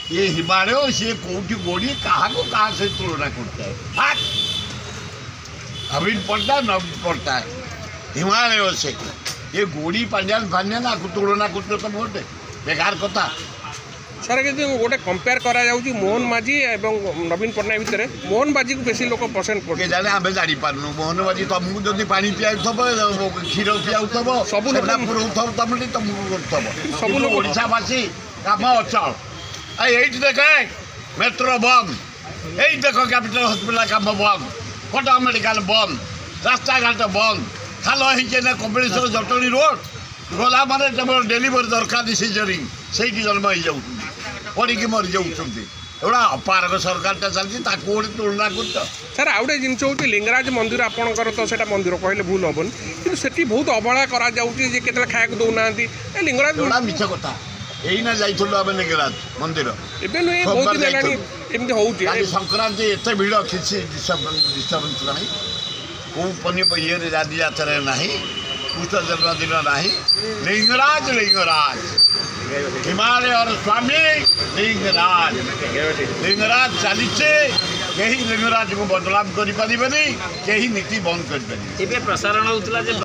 ये हिमालय सी कौटी गोड़ी क्या से तुलना करता है नवीन पट्टनायक हिमालय से ये गोड़ी पांड्यान फांड्यान आपको तुलना करते तो बोलते बेकार कथा सर कि गोटे कंपेयर करा जाउची मोहन माझी एवं नवीन पट्टनायक भितर मोहन माझी को बेसी लोक पसंद करते जाने आम जानी पार्नु मोहन माझी तुमको जब पानी पियाउथब क्षीर पियाउथब सब पुरौथब तुमको करथब सब ओडावासी काम अचल ये देख मेट्रो बंद ये देख कैपिटल हस्पिटाल काम बंद कटक मेडिकल बंद रास्ता घाट बंद खाल होना कपिलेश्वर जटणी रोड गला माने डेलीवरी दरकार सीजरिंग से जन्म हो जाऊँ पड़ी मरी जाऊँगी एवढा अपारक सरकारटा चलती तुलना कर सर आउ गोटे जिनस हूँ लिंगराज मंदिर आपंकर तो सेटा मंदिर कहले भूल हेनी कि सेठी बहुत अवहेला कर खाया दौना लिंगराज मिछ कथा यहीना जाइलु आम लिंगराज मंदिर एमती हो संक्रांति एत भिड़ किसी डिस्टर्बेंस ना कौ पनीपरिया जाति जातर ना पुष्ट जन्मदिन ना लिंगराज लिंगराज हिमालय और स्वामी लिंगराज लिंगराज चली कहीं लिंगराज को बदलाव करें कहीं नीति बंद कर प्रसारण होता